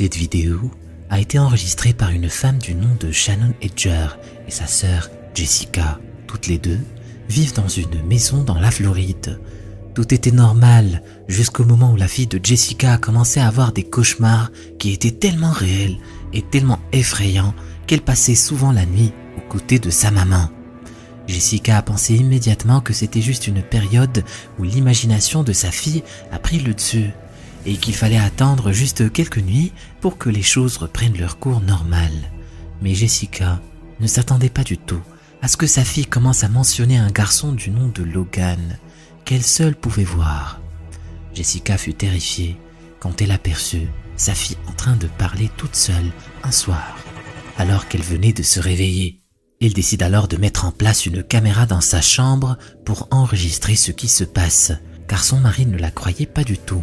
Cette vidéo a été enregistrée par une femme du nom de Shannon Edger et sa sœur Jessica. Toutes les deux vivent dans une maison dans la Floride. Tout était normal jusqu'au moment où la fille de Jessica a commencé à avoir des cauchemars qui étaient tellement réels et tellement effrayants qu'elle passait souvent la nuit aux côtés de sa maman. Jessica a pensé immédiatement que c'était juste une période où l'imagination de sa fille a pris le dessus et qu'il fallait attendre juste quelques nuits pour que les choses reprennent leur cours normal. Mais Jessica ne s'attendait pas du tout à ce que sa fille commence à mentionner un garçon du nom de Logan, qu'elle seule pouvait voir. Jessica fut terrifiée quand elle aperçut sa fille en train de parler toute seule un soir, alors qu'elle venait de se réveiller. Elle décide alors de mettre en place une caméra dans sa chambre pour enregistrer ce qui se passe, car son mari ne la croyait pas du tout.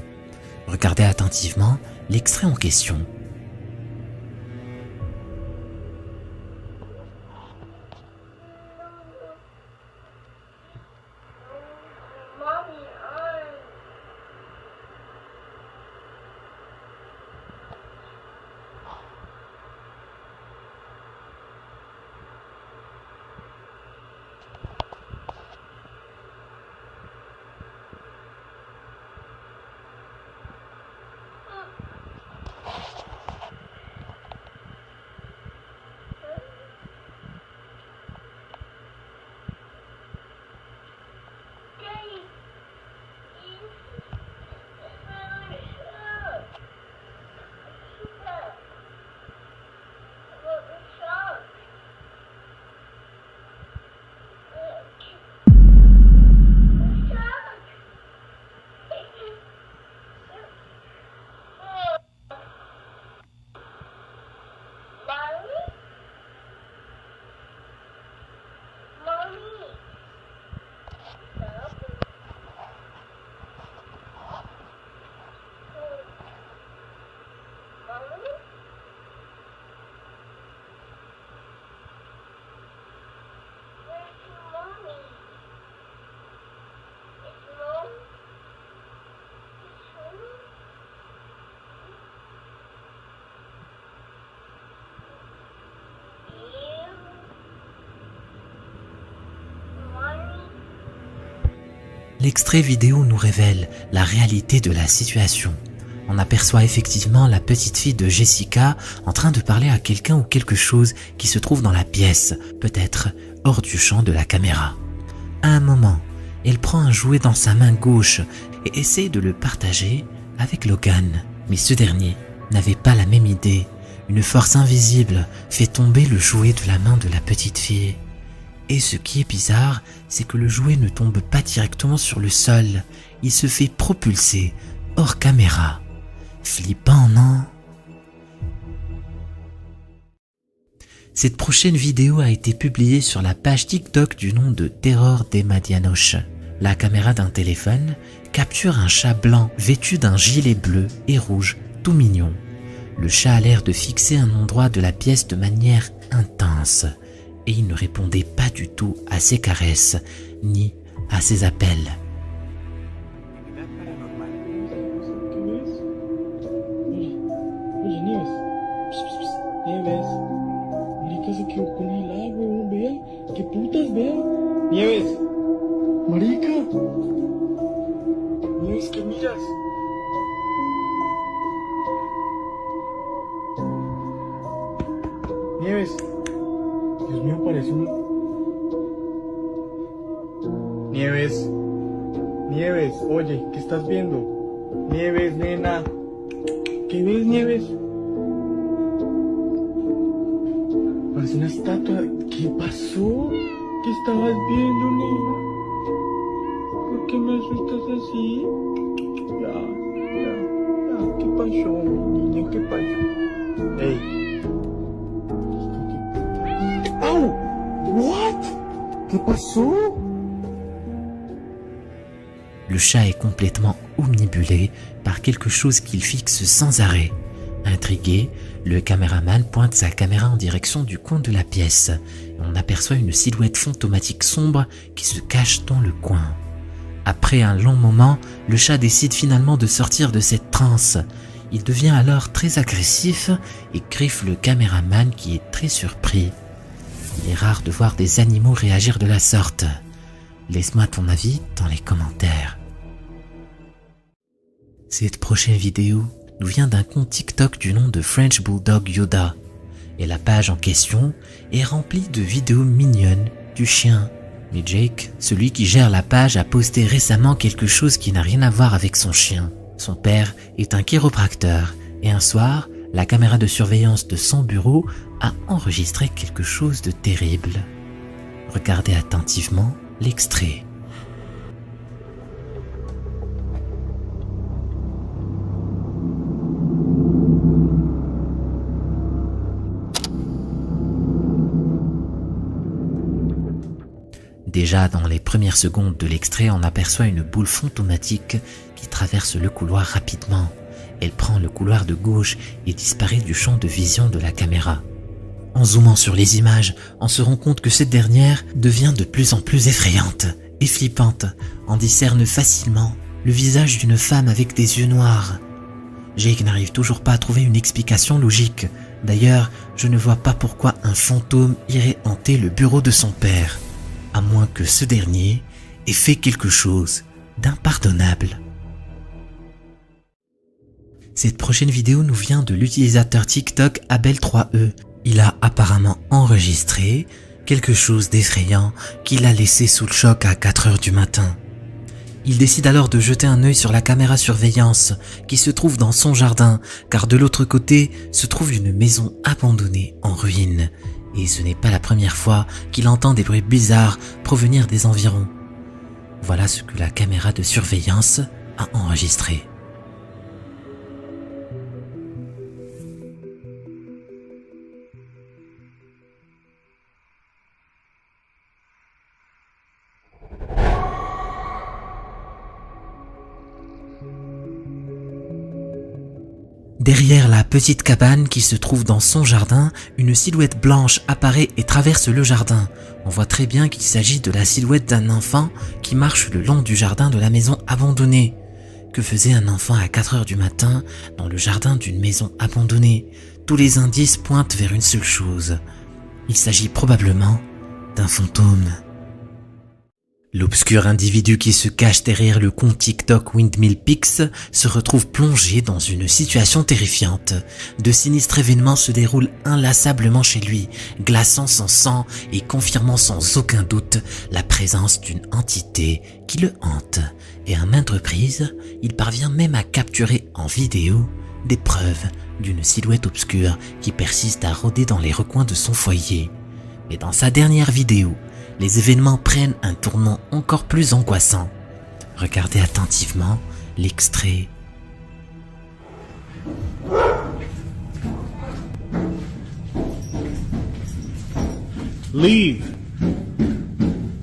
Regardez attentivement l'extrait en question. L'extrait vidéo nous révèle la réalité de la situation. On aperçoit effectivement la petite fille de Jessica en train de parler à quelqu'un ou quelque chose qui se trouve dans la pièce, peut-être hors du champ de la caméra. À un moment, elle prend un jouet dans sa main gauche et essaie de le partager avec Logan. Mais ce dernier n'avait pas la même idée. Une force invisible fait tomber le jouet de la main de la petite fille. Et ce qui est bizarre, c'est que le jouet ne tombe pas directement sur le sol. Il se fait propulser hors caméra. Flippant, non? Cette prochaine vidéo a été publiée sur la page TikTok du nom de Terror des Madianoche. La caméra d'un téléphone capture un chat blanc vêtu d'un gilet bleu et rouge tout mignon. Le chat a l'air de fixer un endroit de la pièce de manière intense. Et il ne répondait pas du tout à ses caresses, ni à ses appels. Nieves, Dios mío, parece un... Nieves, Nieves, oye, ¿qué estás viendo? Nieves, nena, ¿qué ves, Nieves? Parece una estatua. ¿Qué pasó? ¿Qué estabas viendo, nena? ¿Por qué me asustas así? Ya, ¿qué pasó, mi niña? ¿Qué pasó? Ey. ¡Au! What? ¿Qué pasó? Le chat est complètement omnibulé par quelque chose qu'il fixe sans arrêt. Intrigué, le caméraman pointe sa caméra en direction du coin de la pièce. On aperçoit une silhouette fantomatique sombre qui se cache dans le coin. Après un long moment, le chat décide finalement de sortir de cette transe. Il devient alors très agressif et griffe le caméraman qui est très surpris. Il est rare de voir des animaux réagir de la sorte. Laisse-moi ton avis dans les commentaires. Cette prochaine vidéo nous vient d'un compte TikTok du nom de French Bulldog Yoda. Et la page en question est remplie de vidéos mignonnes du chien. Mais Jake, celui qui gère la page, a posté récemment quelque chose qui n'a rien à voir avec son chien. Son père est un chiropracteur et un soir, la caméra de surveillance de son bureau a enregistré quelque chose de terrible. Regardez attentivement l'extrait. Déjà dans les premières secondes de l'extrait, on aperçoit une boule fantomatique qui traverse le couloir rapidement. Elle prend le couloir de gauche et disparaît du champ de vision de la caméra. En zoomant sur les images, on se rend compte que cette dernière devient de plus en plus effrayante et flippante. On discerne facilement le visage d'une femme avec des yeux noirs. Jake n'arrive toujours pas à trouver une explication logique. D'ailleurs, je ne vois pas pourquoi un fantôme irait hanter le bureau de son père, à moins que ce dernier ait fait quelque chose d'impardonnable. Cette prochaine vidéo nous vient de l'utilisateur TikTok Abel3E. Il a apparemment enregistré quelque chose d'effrayant qui l'a laissé sous le choc à 4 heures du matin. Il décide alors de jeter un œil sur la caméra surveillance qui se trouve dans son jardin, car de l'autre côté se trouve une maison abandonnée en ruine. Et ce n'est pas la première fois qu'il entend des bruits bizarres provenir des environs. Voilà ce que la caméra de surveillance a enregistré. Derrière la petite cabane qui se trouve dans son jardin, une silhouette blanche apparaît et traverse le jardin. On voit très bien qu'il s'agit de la silhouette d'un enfant qui marche le long du jardin de la maison abandonnée. Que faisait un enfant à 4 heures du matin dans le jardin d'une maison abandonnée? Tous les indices pointent vers une seule chose. Il s'agit probablement d'un fantôme. L'obscur individu qui se cache derrière le compte TikTok Windmill Pics se retrouve plongé dans une situation terrifiante. De sinistres événements se déroulent inlassablement chez lui, glaçant son sang et confirmant sans aucun doute la présence d'une entité qui le hante. Et à maintes reprises, il parvient même à capturer en vidéo des preuves d'une silhouette obscure qui persiste à rôder dans les recoins de son foyer. Mais dans sa dernière vidéo, les événements prennent un tournant encore plus angoissant. Regardez attentivement l'extrait. Leave.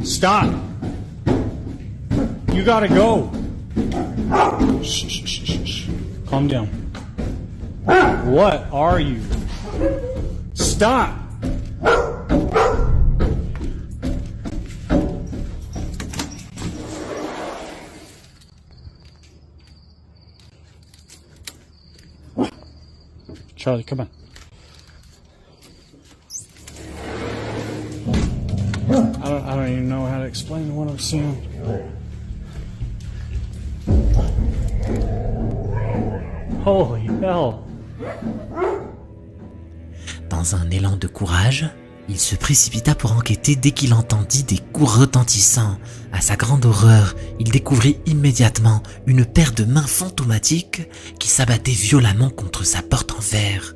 Stop. You gotta go. Shh, shh, shh, shh, shh. Calm down. What are you? Stop. Charlie, come on. I don't even know how to explain what I'm seeing. Holy hell. Dans un élan de courage, il se précipita pour enquêter dès qu'il entendit des coups retentissants. À sa grande horreur, il découvrit immédiatement une paire de mains fantomatiques qui s'abattaient violemment contre sa porte en verre,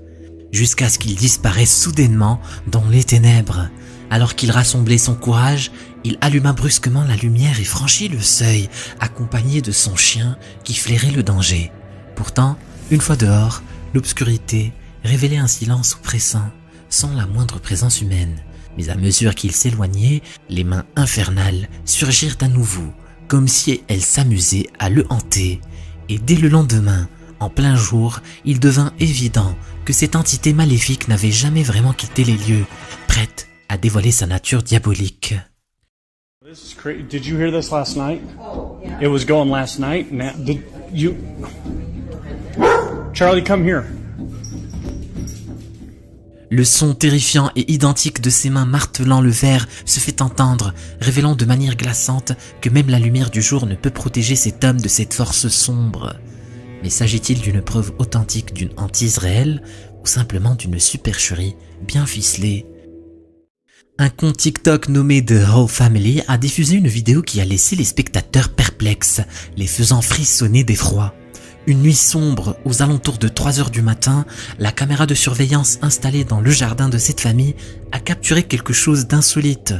jusqu'à ce qu'il disparaisse soudainement dans les ténèbres. Alors qu'il rassemblait son courage, il alluma brusquement la lumière et franchit le seuil, accompagné de son chien qui flairait le danger. Pourtant, une fois dehors, l'obscurité révélait un silence oppressant, sans la moindre présence humaine. Mais à mesure qu'il s'éloignait, les mains infernales surgirent à nouveau, comme si elles s'amusaient à le hanter. Et dès le lendemain, en plein jour, il devint évident que cette entité maléfique n'avait jamais vraiment quitté les lieux, prête à dévoiler sa nature diabolique. This is crazy. Did you hear this last night? Oh, yeah. It was going last night. Now, did you? Charlie, come here. Le son terrifiant et identique de ses mains martelant le verre se fait entendre, révélant de manière glaçante que même la lumière du jour ne peut protéger cet homme de cette force sombre. Mais s'agit-il d'une preuve authentique d'une hantise réelle ou simplement d'une supercherie bien ficelée? Un compte TikTok nommé The Whole Family a diffusé une vidéo qui a laissé les spectateurs perplexes, les faisant frissonner d'effroi. Une nuit sombre, aux alentours de 3 heures du matin, la caméra de surveillance installée dans le jardin de cette famille a capturé quelque chose d'insolite.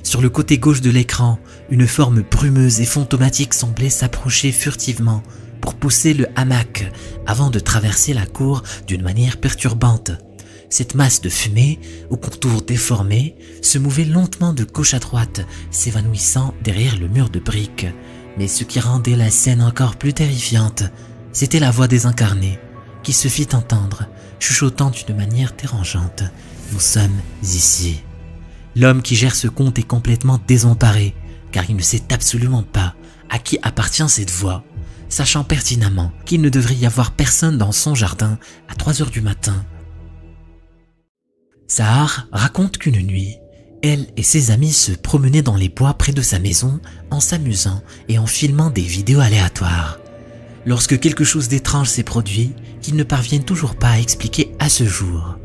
Sur le côté gauche de l'écran, une forme brumeuse et fantomatique semblait s'approcher furtivement pour pousser le hamac avant de traverser la cour d'une manière perturbante. Cette masse de fumée, aux contours déformés, se mouvait lentement de gauche à droite, s'évanouissant derrière le mur de briques. Mais ce qui rendait la scène encore plus terrifiante, c'était la voix désincarnée qui se fit entendre, chuchotant d'une manière dérangeante. « Nous sommes ici ». L'homme qui gère ce compte est complètement désemparé, car il ne sait absolument pas à qui appartient cette voix, sachant pertinemment qu'il ne devrait y avoir personne dans son jardin à 3 heures du matin. Sahar raconte qu'une nuit, elle et ses amis se promenaient dans les bois près de sa maison en s'amusant et en filmant des vidéos aléatoires. Lorsque quelque chose d'étrange s'est produit, qu'ils ne parviennent toujours pas à expliquer à ce jour.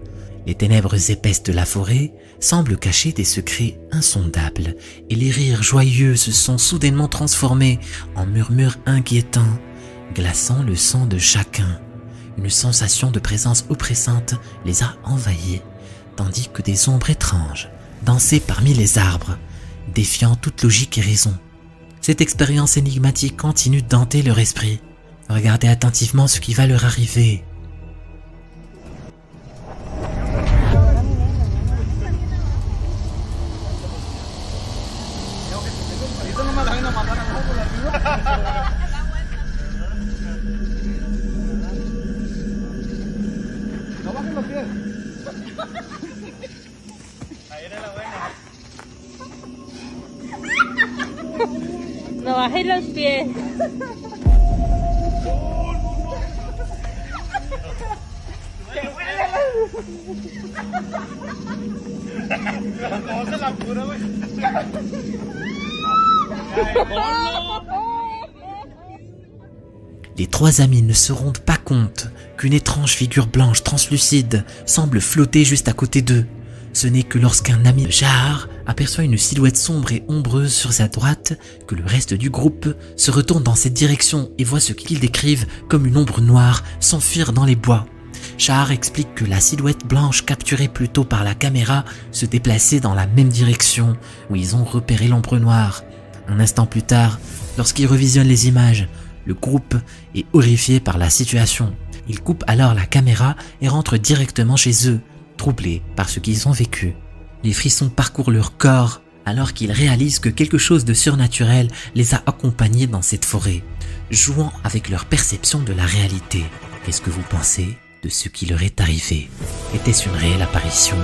Les ténèbres épaisses de la forêt semblent cacher des secrets insondables et les rires joyeux se sont soudainement transformés en murmures inquiétants, glaçant le sang de chacun. Une sensation de présence oppressante les a envahis, tandis que des ombres étranges dansaient parmi les arbres, défiant toute logique et raison. Cette expérience énigmatique continue d'hanter leur esprit. Regardez attentivement ce qui va leur arriver. No bajé los pies. Les trois amis ne se rendent pas compte qu'une étrange figure blanche translucide semble flotter juste à côté d'eux. Ce n'est que lorsqu'un ami de Shahar aperçoit une silhouette sombre et ombreuse sur sa droite que le reste du groupe se retourne dans cette direction et voit ce qu'ils décrivent comme une ombre noire s'enfuir dans les bois. Shahar explique que la silhouette blanche capturée plus tôt par la caméra se déplaçait dans la même direction où ils ont repéré l'ombre noire. Un instant plus tard, lorsqu'ils revisionnent les images, le groupe est horrifié par la situation. Ils coupent alors la caméra et rentrent directement chez eux, troublés par ce qu'ils ont vécu. Les frissons parcourent leur corps alors qu'ils réalisent que quelque chose de surnaturel les a accompagnés dans cette forêt, jouant avec leur perception de la réalité. Qu'est-ce que vous pensez de ce qui leur est arrivé? Était-ce une réelle apparition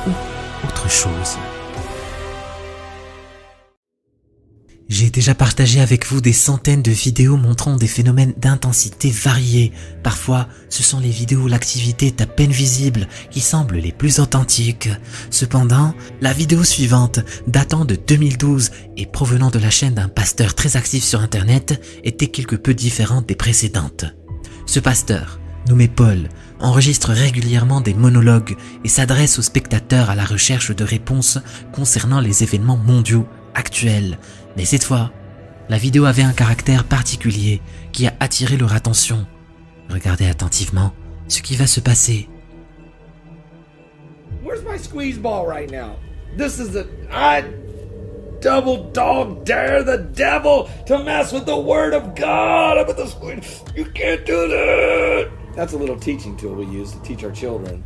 ou autre chose? J'ai déjà partagé avec vous des centaines de vidéos montrant des phénomènes d'intensité variés. Parfois, ce sont les vidéos où l'activité est à peine visible qui semblent les plus authentiques. Cependant, la vidéo suivante, datant de 2012 et provenant de la chaîne d'un pasteur très actif sur internet, était quelque peu différente des précédentes. Ce pasteur, nommé Paul, enregistre régulièrement des monologues et s'adresse aux spectateurs à la recherche de réponses concernant les événements mondiaux actuels. Mais cette fois, la vidéo avait un caractère particulier qui a attiré leur attention. Regardez attentivement ce qui va se passer. Where's my squeeze ball right now? This is I double dog dare the devil to mess with the word of God. I'm at the squeeze. You can't do that. That's a little teaching tool we use to teach our children.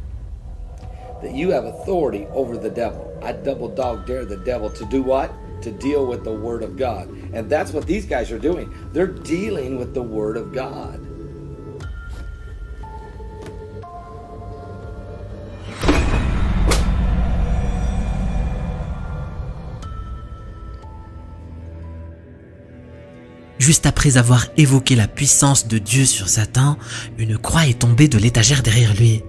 that you have authority over the devil. I double dog dare the devil to do what? To deal with the Word of God. And that's what these guys are doing. They're dealing with the Word of God. Juste après avoir évoqué la puissance de Dieu sur Satan, une croix est tombée de l'étagère derrière lui.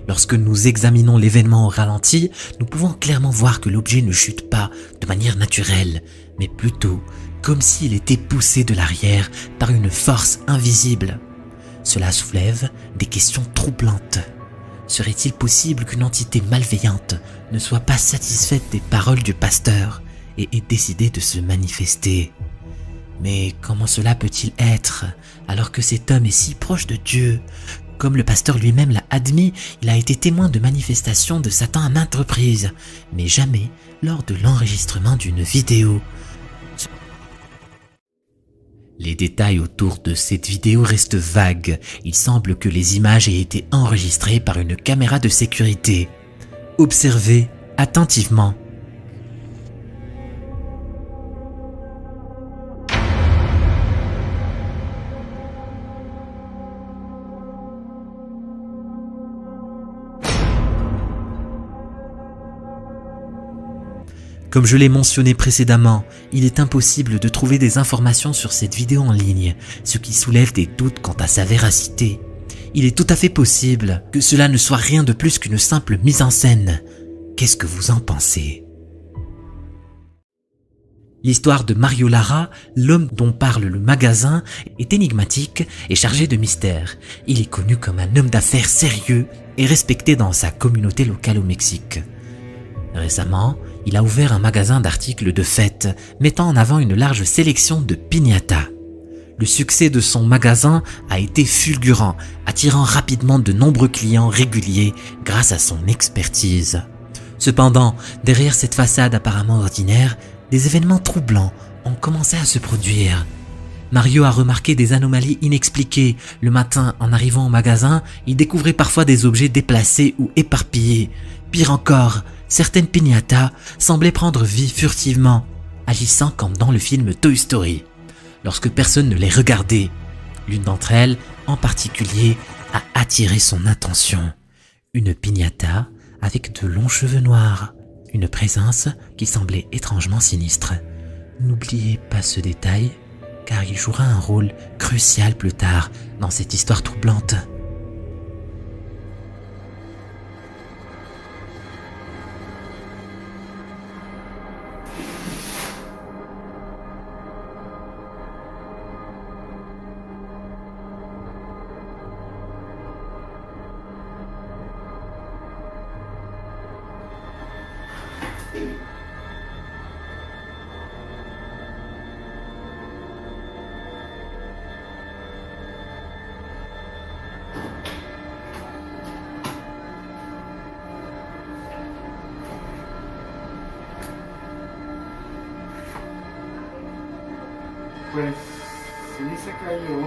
Lorsque nous examinons l'événement au ralenti, nous pouvons clairement voir que l'objet ne chute pas de manière naturelle, mais plutôt comme s'il était poussé de l'arrière par une force invisible. Cela soulève des questions troublantes. Serait-il possible qu'une entité malveillante ne soit pas satisfaite des paroles du pasteur et ait décidé de se manifester ? Mais comment cela peut-il être alors que cet homme est si proche de Dieu ? Comme le pasteur lui-même l'a admis, il a été témoin de manifestations de Satan à maintes reprises, mais jamais lors de l'enregistrement d'une vidéo. Les détails autour de cette vidéo restent vagues. Il semble que les images aient été enregistrées par une caméra de sécurité. Observez attentivement. Comme je l'ai mentionné précédemment, il est impossible de trouver des informations sur cette vidéo en ligne, ce qui soulève des doutes quant à sa véracité. Il est tout à fait possible que cela ne soit rien de plus qu'une simple mise en scène. Qu'est-ce que vous en pensez ? L'histoire de Mario Lara, l'homme dont parle le magasin, est énigmatique et chargée de mystère. Il est connu comme un homme d'affaires sérieux et respecté dans sa communauté locale au Mexique. Récemment, il a ouvert un magasin d'articles de fête, mettant en avant une large sélection de piñatas. Le succès de son magasin a été fulgurant, attirant rapidement de nombreux clients réguliers grâce à son expertise. Cependant, derrière cette façade apparemment ordinaire, des événements troublants ont commencé à se produire. Mario a remarqué des anomalies inexpliquées. Le matin, en arrivant au magasin, il découvrait parfois des objets déplacés ou éparpillés. Pire encore, certaines piñatas semblaient prendre vie furtivement, agissant comme dans le film Toy Story, lorsque personne ne les regardait. L'une d'entre elles, en particulier, a attiré son attention. Une piñata avec de longs cheveux noirs, une présence qui semblait étrangement sinistre. N'oubliez pas ce détail, car il jouera un rôle crucial plus tard dans cette histoire troublante. Pues sí se cayó.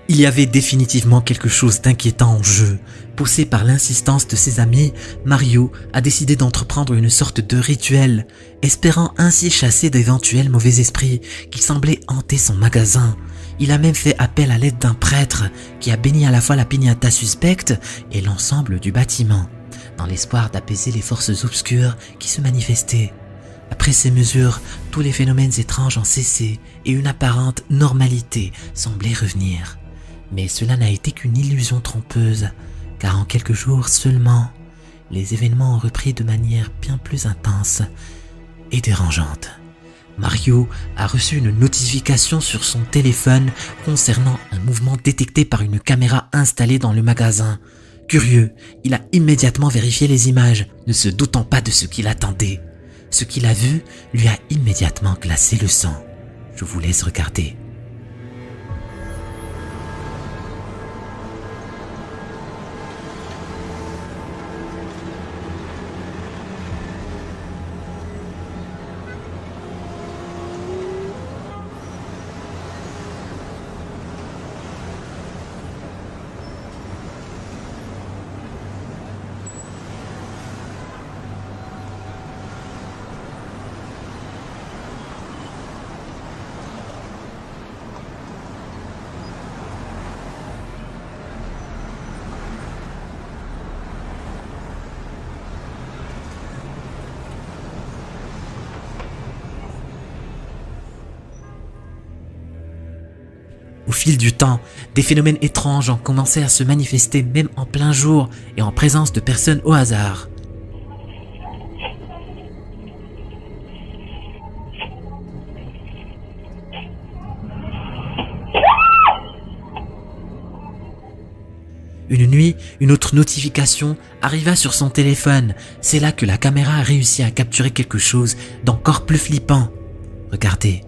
Il y avait définitivement quelque chose d'inquiétant en jeu. Poussé par l'insistance de ses amis, Mario a décidé d'entreprendre une sorte de rituel, espérant ainsi chasser d'éventuels mauvais esprits qui semblaient hanter son magasin. Il a même fait appel à l'aide d'un prêtre qui a béni à la fois la piñata suspecte et l'ensemble du bâtiment, dans l'espoir d'apaiser les forces obscures qui se manifestaient. Après ces mesures, tous les phénomènes étranges ont cessé et une apparente normalité semblait revenir. Mais cela n'a été qu'une illusion trompeuse, car en quelques jours seulement, les événements ont repris de manière bien plus intense et dérangeante. Mario a reçu une notification sur son téléphone concernant un mouvement détecté par une caméra installée dans le magasin. Curieux, il a immédiatement vérifié les images, ne se doutant pas de ce qu'il attendait. Ce qu'il a vu lui a immédiatement glacé le sang. Je vous laisse regarder. fil du temps, des phénomènes étranges ont commencé à se manifester même en plein jour et en présence de personnes au hasard. Une nuit, une autre notification arriva sur son téléphone. C'est là que la caméra a réussi à capturer quelque chose d'encore plus flippant. Regardez.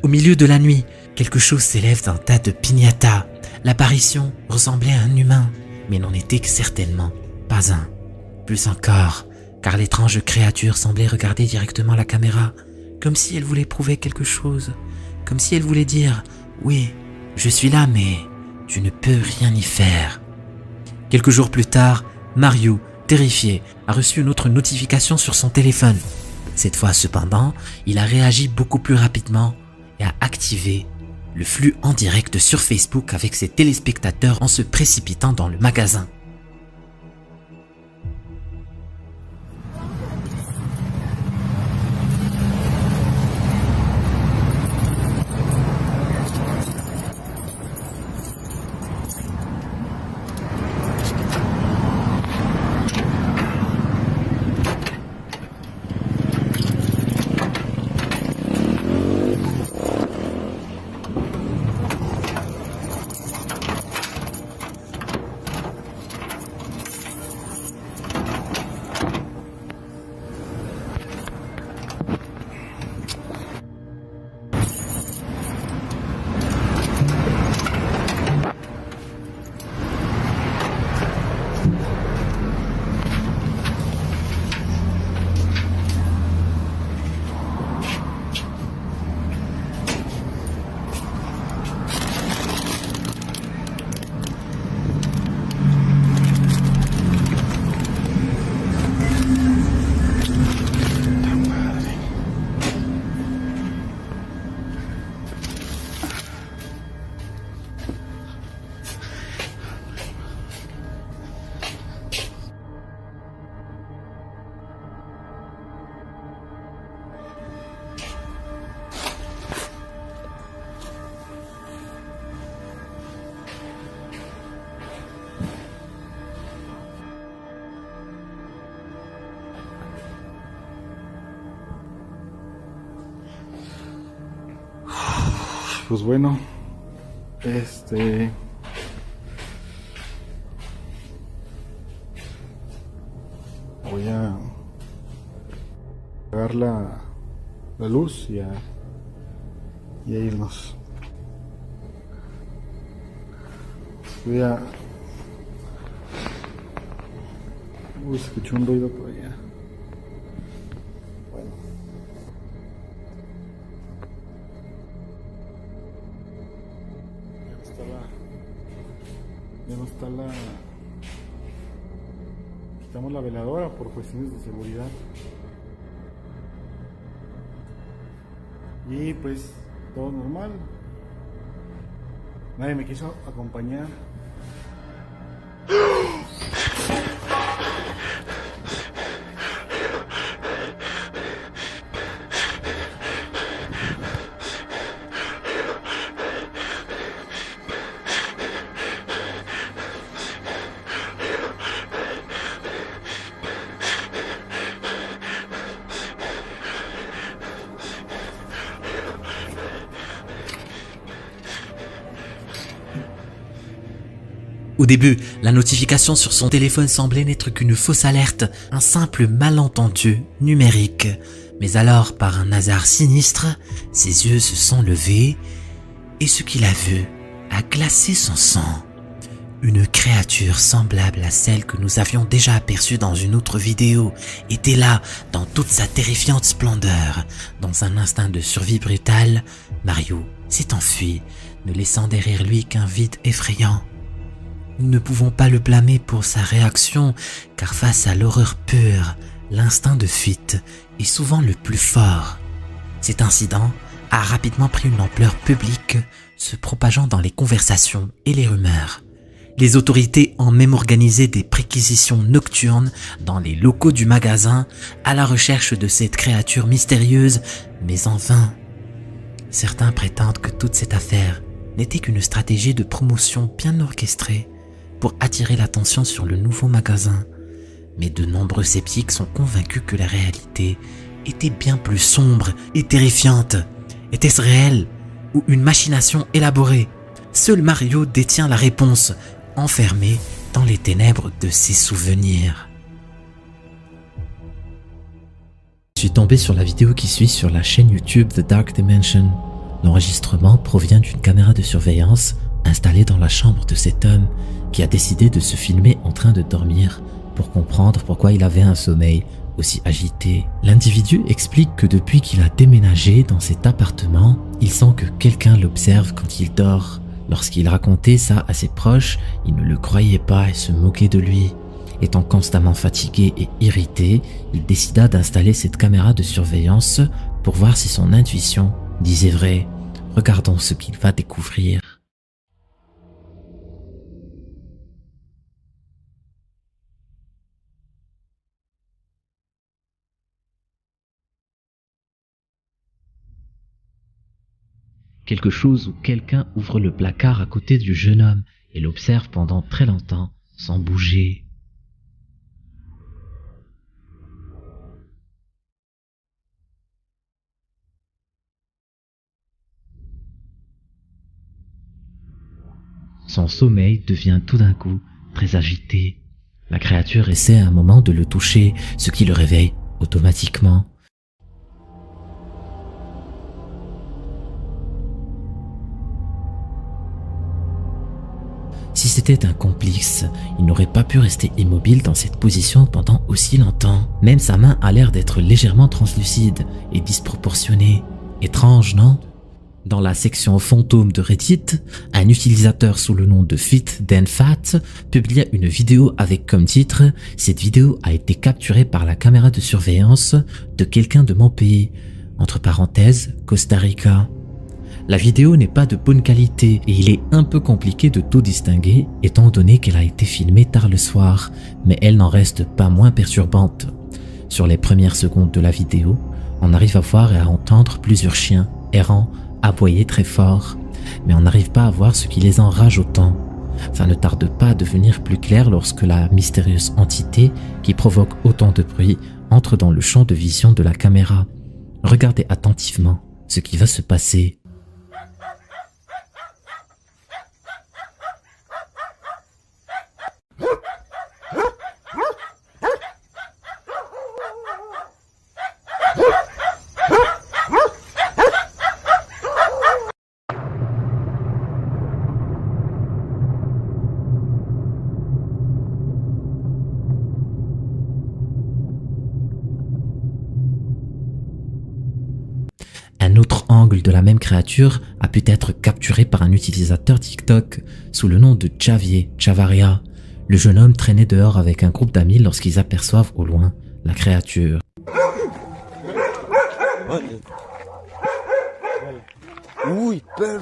Au milieu de la nuit, quelque chose s'élève d'un tas de piñatas. L'apparition ressemblait à un humain, mais n'en était certainement pas un. Plus encore, car l'étrange créature semblait regarder directement la caméra, comme si elle voulait prouver quelque chose, comme si elle voulait dire « Oui, je suis là, mais tu ne peux rien y faire ». Quelques jours plus tard, Mario, terrifié, a reçu une autre notification sur son téléphone. Cette fois cependant, il a réagi beaucoup plus rapidement et a activé le flux en direct sur Facebook avec ses téléspectateurs en se précipitant dans le magasin. Pues bueno, voy a apagar la luz y a irnos. Escuché un ruido por allá. Bueno. Ya no está la... Quitamos la veladora por cuestiones de seguridad. Y pues todo normal. Nadie me quiso acompañar. Au début, la notification sur son téléphone semblait n'être qu'une fausse alerte, un simple malentendu numérique. Mais alors, par un hasard sinistre, ses yeux se sont levés et ce qu'il a vu a glacé son sang. Une créature semblable à celle que nous avions déjà aperçue dans une autre vidéo était là dans toute sa terrifiante splendeur. Dans un instinct de survie brutale, Mario s'est enfui, ne laissant derrière lui qu'un vide effrayant. Nous ne pouvons pas le blâmer pour sa réaction, car face à l'horreur pure, l'instinct de fuite est souvent le plus fort. Cet incident a rapidement pris une ampleur publique, se propageant dans les conversations et les rumeurs. Les autorités ont même organisé des perquisitions nocturnes dans les locaux du magasin à la recherche de cette créature mystérieuse, mais en vain. Certains prétendent que toute cette affaire n'était qu'une stratégie de promotion bien orchestrée pour attirer l'attention sur le nouveau magasin. Mais de nombreux sceptiques sont convaincus que la réalité était bien plus sombre et terrifiante. Était-ce réel ou une machination élaborée? Seul Mario détient la réponse, enfermé dans les ténèbres de ses souvenirs. Je suis tombé sur la vidéo qui suit sur la chaîne YouTube The Dark Dimension. L'enregistrement provient d'une caméra de surveillance installée dans la chambre de cet homme qui a décidé de se filmer en train de dormir pour comprendre pourquoi il avait un sommeil aussi agité. L'individu explique que depuis qu'il a déménagé dans cet appartement, il sent que quelqu'un l'observe quand il dort. Lorsqu'il racontait ça à ses proches, ils ne le croyaient pas et se moquaient de lui. Étant constamment fatigué et irrité, il décida d'installer cette caméra de surveillance pour voir si son intuition disait vrai. Regardons ce qu'il va découvrir. Quelque chose ou quelqu'un ouvre le placard à côté du jeune homme et l'observe pendant très longtemps sans bouger. Son sommeil devient tout d'un coup très agité. La créature essaie un moment de le toucher, ce qui le réveille automatiquement. Si c'était un complice, il n'aurait pas pu rester immobile dans cette position pendant aussi longtemps. Même sa main a l'air d'être légèrement translucide et disproportionnée. Étrange, non? Dans la section fantôme de Reddit, un utilisateur sous le nom de FitDenFat publia une vidéo avec comme titre « Cette vidéo a été capturée par la caméra de surveillance de quelqu'un de mon pays, entre parenthèses, Costa Rica ». La vidéo n'est pas de bonne qualité et il est un peu compliqué de tout distinguer étant donné qu'elle a été filmée tard le soir, mais elle n'en reste pas moins perturbante. Sur les premières secondes de la vidéo, on arrive à voir et à entendre plusieurs chiens errants aboyer très fort, mais on n'arrive pas à voir ce qui les enrage autant. Ça ne tarde pas à devenir plus clair lorsque la mystérieuse entité qui provoque autant de bruit entre dans le champ de vision de la caméra. Regardez attentivement ce qui va se passer. Un autre angle de la même créature a pu être capturé par un utilisateur TikTok sous le nom de Javier Chavaria. Le jeune homme traînait dehors avec un groupe d'amis lorsqu'ils aperçoivent au loin la créature. Uy, perro.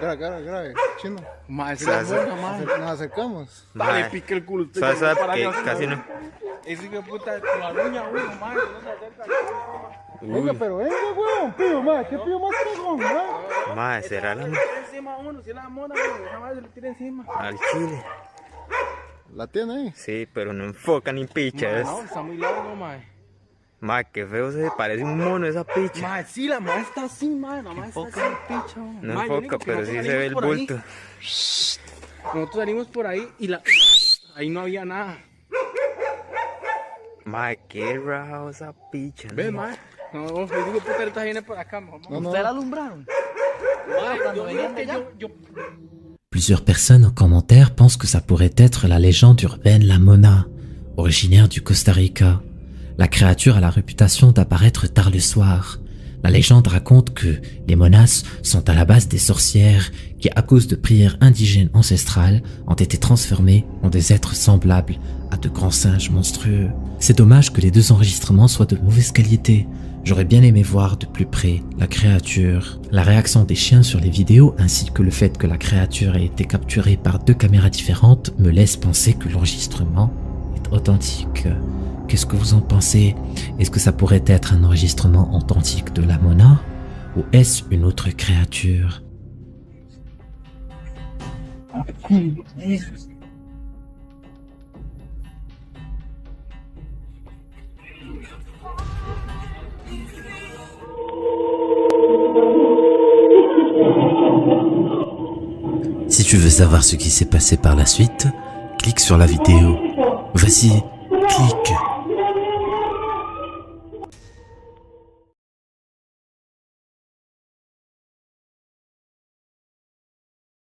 Grave, chino. Más Nos acercamos. Dale, pique el culo. ¿Sabes que casi no? Ese hijo de puta con la uña, güey, nomás. No se acerca. Venga, pero venga, weón, pío más, qué pío más cagón, ¿no? Más, será la Encima uno, si la mona, güey, esa madre se le tira encima. al chile. ¿La tiene ahí? Sí, pero no enfoca ni pichas. No, está muy largo, mae. Ma, qué feo se parece un mono esa picha. Ma, sí, la ma está así, ma. La ma está así, picha. No Ma, enfoca, que pero nosotros sí se ve el salimos por ahí. bulto. Nosotros salimos por ahí y ahí no había nada. Ma, qué raro esa picha. ¿Ves, ma? No, yo digo, puta, ahorita viene por acá, mamá. ¿Usted la alumbraron? Cuando venían de allá. Plusieurs personnes en commentaire pensent que ça pourrait être la légende urbaine La Mona, originaire du Costa Rica. La créature a la réputation d'apparaître tard le soir. La légende raconte que les monas sont à la base des sorcières qui, à cause de prières indigènes ancestrales, ont été transformées en des êtres semblables à de grands singes monstrueux. C'est dommage que les deux enregistrements soient de mauvaise qualité. J'aurais bien aimé voir de plus près la créature. La réaction des chiens sur les vidéos ainsi que le fait que la créature ait été capturée par 2 caméras différentes me laisse penser que l'enregistrement est authentique. Qu'est-ce que vous en pensez? Est-ce que ça pourrait être un enregistrement authentique de La Mona? Ou est-ce une autre créature? Si tu veux savoir ce qui s'est passé par la suite, clique sur la vidéo. Vas-y, clique.